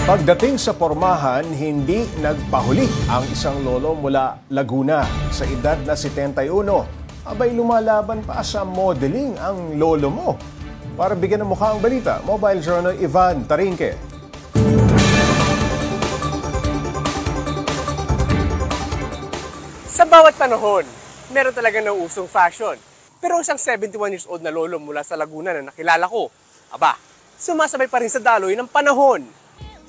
Pagdating sa pormahan, hindi nagpahuli ang isang lolo mula Laguna. Sa edad na 71, abay lumalaban pa sa modeling ang lolo mo. Para bigyan ng mukha ang balita, Mobile Journal Ivan Tarinque. Sa bawat panahon, meron talaga nauusong fashion. Pero isang 71 years old na lolo mula sa Laguna na nakilala ko, sumasabay pa rin sa daloy ng panahon.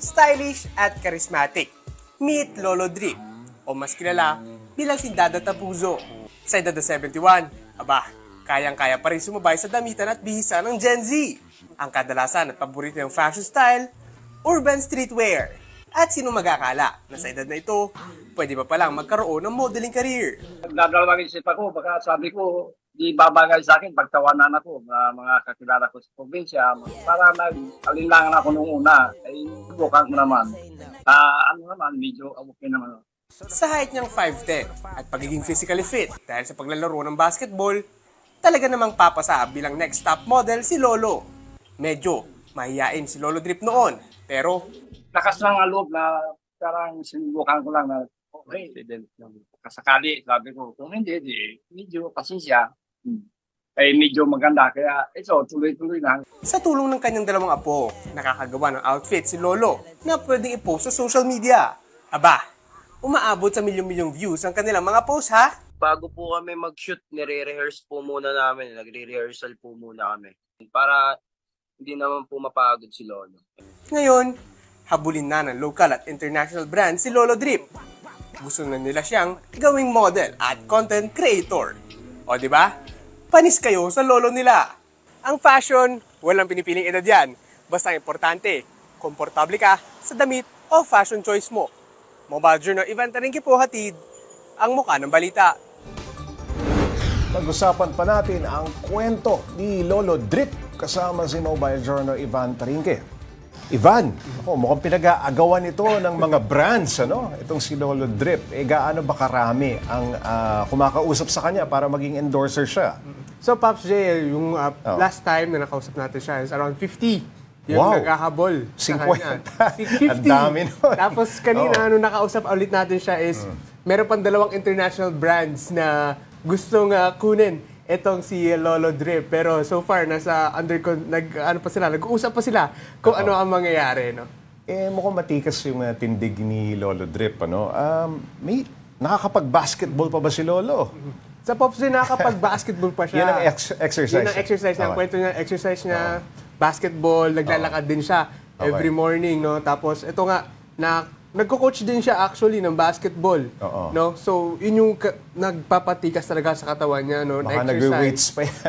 Stylish at charismatic. Meet Lolo Drip, o mas kilala bilang si Dada Tapuzo. Sa edad na 71, kayang-kaya pa rin sumabay sa damitan at bihisa ng Gen Z. Ang kadalasan at paborito ng fashion style, urban streetwear. At sino magakala na sa edad na ito, pwede pa palang magkaroon ng modeling career. Nagdadalawang isip ako, baka sabi ko, di babagay sa akin pagtawanan ako mga kakilala ko sa probinsya. Para nag-alinlangan ako nung una, ay bukan ko naman. Medyo okay naman. Sa height niyang 5'10 at pagiging physically fit dahil sa paglalaro ng basketball, talaga namang papasa bilang next top model si Lolo. Medyo mahiyain si Lolo Drip noon, pero lakas lang ang loob na parang sinubukan ko lang na okay, kasakali, sabi ko, kung hindi, medyo pasensya. Ay medyo maganda, kaya ito, tuloy-tuloy na. Sa tulong ng kanyang dalawang apo, nakakagawa ng outfit si Lolo na pwedeng i-post sa social media. Umaabot sa milyong-milyong views ang kanilang mga post ha? Bago po kami mag-shoot, nire-rehearse po muna namin. Nagre-rehearsal po muna kami. Para hindi naman po mapagod si Lolo. Ngayon, habulin na ng local at international brand si Lolo Drip. Gusto na nila siyang gawing model at content creator. O diba? Panis kayo sa lolo nila. Ang fashion, walang pinipiling edad yan. Basta importante, komportable ka sa damit o fashion choice mo. Mobile Journal Ivan Tarinque po hatid ang mukha ng balita. Pag-usapan pa natin ang kwento ni Lolo Drip kasama si Mobile Journal Ivan Tarinque. Ivan, mukhang pinag-aagawan ito ng mga brands, ano? Itong si Lolo Drip. Gaano ba karami ang kumakausap sa kanya para maging endorser siya? So, Pops J, yung last time na nakausap natin siya is around 50. Yung naghahabol sa kanya. 50. Ang dami nun. Tapos kanina, nung nakausap ulit natin siya is, meron pang 2 international brands na gustong kunin etong si Lolo Drip. Pero so far, nag-uusap pa sila kung ano ang mangyayari, no? Mukhang matikas yung tindig ni Lolo Drip, ano? May nakakapag-basketball pa ba si Lolo? Sa Pops din, nakakapag-basketball pa siya. Yan ang exercise. Yan ang exercise niya. Ang kwento niya, exercise niya, basketball, naglalakad din siya every morning, no? Tapos, ito nga, nagko-coach din siya actually ng basketball, no? So, yun yung nagpapatikas talaga sa katawan niya, no? Baka nag-weights pa yan.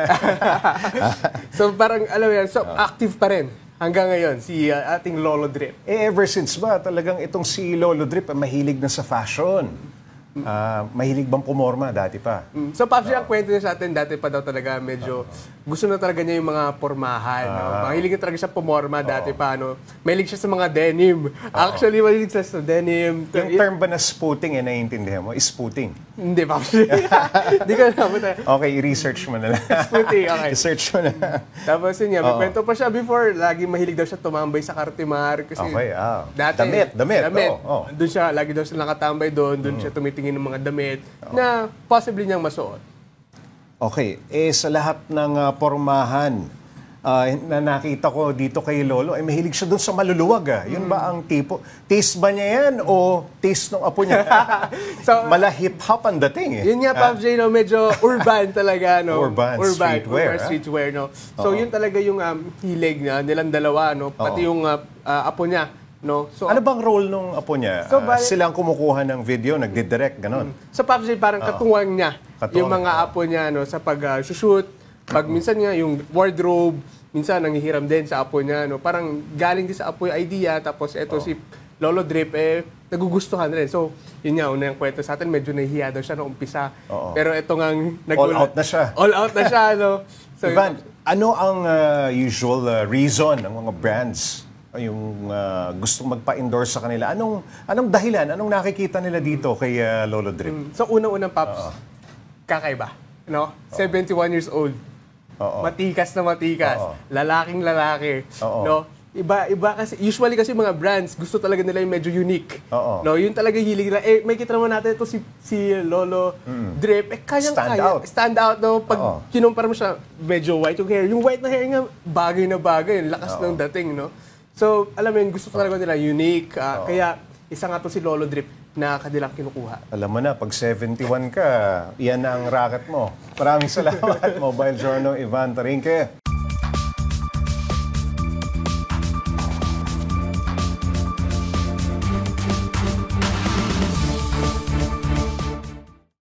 So, parang, alam mo yan, so active pa rin hanggang ngayon si ating Lolo Drip. Ever since ba, talagang itong si Lolo Drip mahilig na sa fashion? Mahilig bang pumorma dati pa? So, Paps, ang kwento niya sa atin, dati pa daw talaga medyo gusto na talaga niya yung mga pormahan. No? Mahilig na talaga siya pumorma dati pa. No? Mahilig siya sa mga denim. Actually, mahilig siya sa denim. Yung term ba na spooting, naiintindihan mo? Spooting? Hindi, Paps. Hindi ko na. Okay, i-research mo na lang. Spooting, okay. I-search mo na. Tapos yun nga, may kwento pa siya before. Lagi mahilig daw siya tumambay sa Cartimar. Kasi dati, damit. Doon siya, lagi daw siya nakatambay doon. Doon siya tumitingin ng mga damit na possibly niyang masuot. Okay. Sa lahat ng pormahan na nakita ko dito kay Lolo, mahilig siya doon sa maluluwag. Yun ba ang tipo? Taste ba niya yan o taste ng apo niya? So, mala hip-hop ang dating. Yun nga, Pops J, no? Medyo urban talaga. No? Urban streetwear. No? So, yun talaga yung hilig nilang dalawa. No? Pati yung apo niya. No? So, ano bang role nung apo niya? Silang kumukuha ng video, nagdidirect, ganon? So, Pops J, parang katuwang niya yung mga apo niya sa pag-shoot. Pag minsan nga yung wardrobe, minsan nanghihiram din sa apo niya. No? Parang galing din sa apo yung idea. Tapos eto si Lolo Drip, nagugustuhan rin. So, yun nga, unang kwento sa atin, medyo nahihiya daw siya noong umpisa. Pero eto nga, all out na siya. All out na siya, no? So, Ivan, ano ang usual reason ng mga brands yung gustong magpa-endorse sa kanila? Anong dahilan? Anong nakikita nila dito kay Lolo Drip? So, unang-unang, Pops, kakaiba. No? 71 years old. Matikas na matikas. Lalaking lalaki. No? Iba kasi, usually kasi mga brands, gusto talaga nila yung medyo unique. Oo. No, yun talaga hilig nila. May kita naman natin ito si Lolo Drip. Stand out, no? Pag kinumpara mo siya, medyo white yung hair. Yung white na hair nga, bagay na bagay. Lakas ng dating, no? So, alam mo yun, gusto talaga nila unique. Kaya, isa nga to si Lolo Drip na kanilang kinukuha. Alam mo na, pag 71 ka, iyan na ang racket mo. Maraming salamat, Mobile Journal Ivan Tarinque.